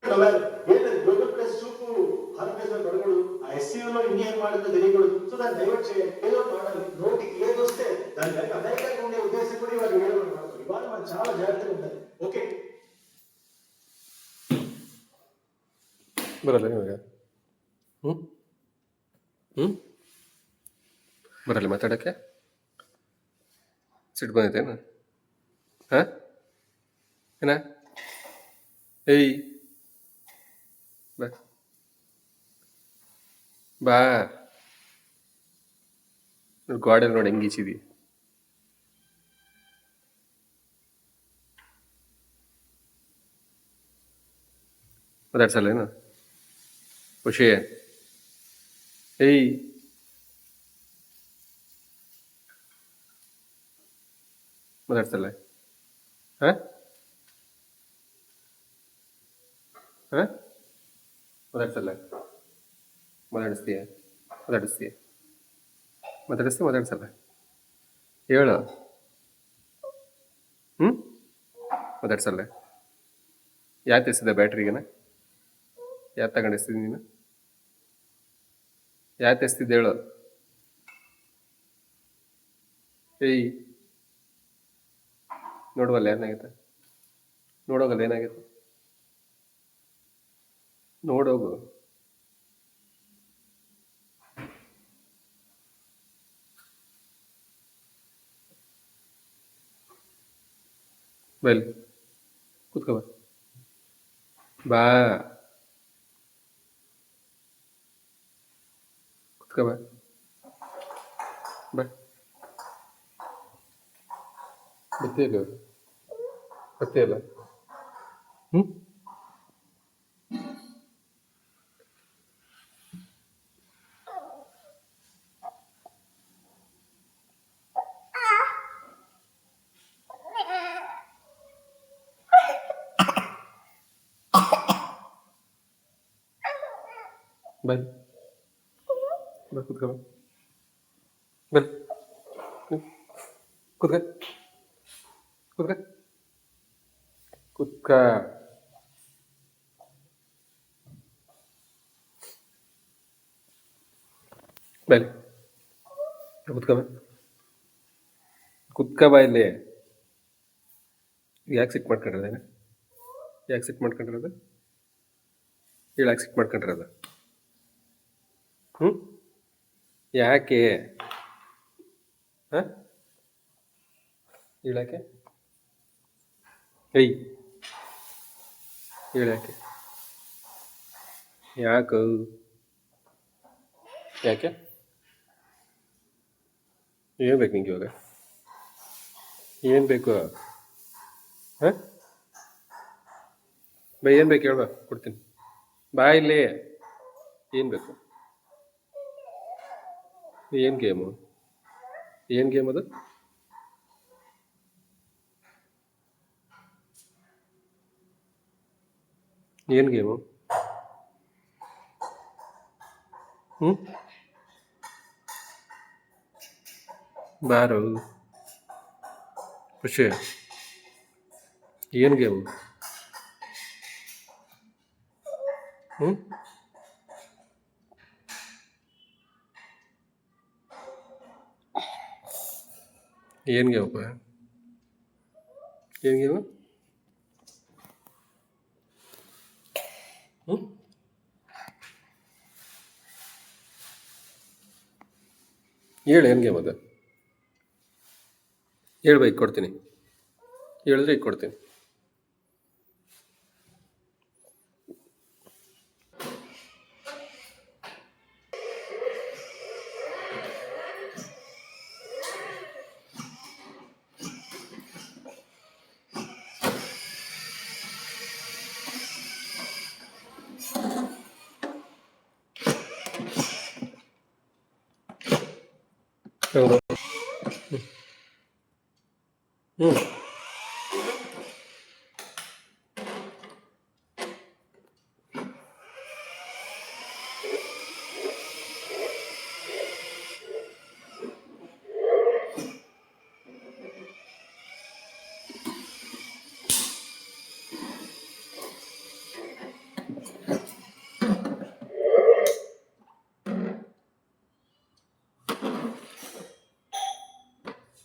ಏನು global plus చూపు భారతదేశంలో గొడవలు ఆ ఎస్సీలో ఇండియన్ మాటలు తెలియకూడదు. సో దాన్ని డైవర్ట్ చేయాలి. ఏదో మాటలు నోటికి ఏది వస్తే దాని వెనక అమెరికాకి ఉండే ఉద్దేశం కూడా ఇవాళ వీడియో మాట్లాడుతుంది. ఇవాళ మనం చాలా జాగ్రత్తగా ఉండాలి. ఓకే ಬರಲ್ಲ ನಿಮಗೆ ಬರಲ್ಲ ಮಾತಾಡೋಕ್ಕೆ ಸಿಟ್ಟು ಬಂದೈತೇನು ಹಾಂ ಏನ ಏಯ್ ಬಾ ಬಾ ಗಾರ್ಡನ್ ನೋಡಿ ಹೆಂಗೀಚಿದಿ ಮಾತಾಡ್ಸಲ್ಲೇನು ಖುಷಿ ಏಯ್ ಮಾತಾಡ್ಸಲ್ಲ ಹಾಂ ಹಾಂ ಮಾತಾಡ್ಸಲ್ಲ ಮಾತಾಡಿಸ್ತೀಯ ಮಾತಾಡಿಸ್ತೀಯ ಮಾತಾಡ್ಸಲ್ಲ ಹೇಳು ಮಾತಾಡ್ಸಲ್ಲ ಯಾಕೆ ಎಸ್ತಿದ್ದೆ ಬ್ಯಾಟ್ರಿಗೆನ ಯಾಕೆ ತಗೊಂಡಿಸ್ತಿದ್ದಿ ನೀನು ಯಾಕೆ ಎಸ್ತಿದ್ದೆ ಹೇಳು ಏಯ್ ನೋಡುವಲ್ಲ ಏನಾಗೈತೆ ನೋಡೋಗಲ್ಲ ಏನಾಗೈತೆ ನೋಡೋಗು ಬೈಲಿ ಕೂತ್ಕೋ ಬಾ ಕೂತ್ಕೋ ಬಾ ಬಾ ಬತ್ತಿಯಲ್ಲ ಬತ್ತಿಯಲ್ಲ ಬೈ ಬಾ ಕೂತ್ಕೋ ಬಾ ಕೂತ್ಕ ಕೂತ್ಕ ಕೂತ್ಕ ಬೈಲಿ ಕೂತ್ಕ ಬಾ ಕುತ್ಕ ಬಾ ಇಲ್ಲಿ ಯಾಕೆ ಸಿಟ್ ಮಾಡ್ಕೊಂಡಿರೋದೇನ ಯಾಕೆ ಸಿಟ್ ಮಾಡ್ಕೊಂಡಿರೋದು ಹೇಳಕ್ಕೆ ಸಿಟ್ ಮಾಡ್ಕೊಂಡಿರೋದು ಯಾಕೆ ಹಾಂ ಹೇಳಕ್ಕೆ ಏಯ್ ಹೇಳಕ್ಕೆ ಯಾಕೆ ಯಾಕೆ ಏನು ಬೇಕು ನಿಂಗೆ ಇವಾಗ ಏನು ಬೇಕು ಹಾಂ ಬೈ ಏನು ಬೇಕು ಹೇಳ್ಬಾ ಕೊಡ್ತೀನಿ ಬಾ ಇಲ್ಲಿ ಏನು ಬೇಕು ಏನು ಗೇಮು ಏನು ಗೇಮ್ ಅದು ಏನು ಗೇಮು ಬಾರು ಖುಷಿ ಏನು ಗೇಮು ಏನು ಗೇಮಪ್ಪ ಏನು ಗೇಮು ಹೇಳು ಏನು ಗೇಮ್ ಅದು ಹೇಳ್ಬಾ ಈಗ ಕೊಡ್ತೀನಿ ಹೇಳಿದ್ರೆ ಈಗ ಕೊಡ್ತೀನಿ ಹೌದು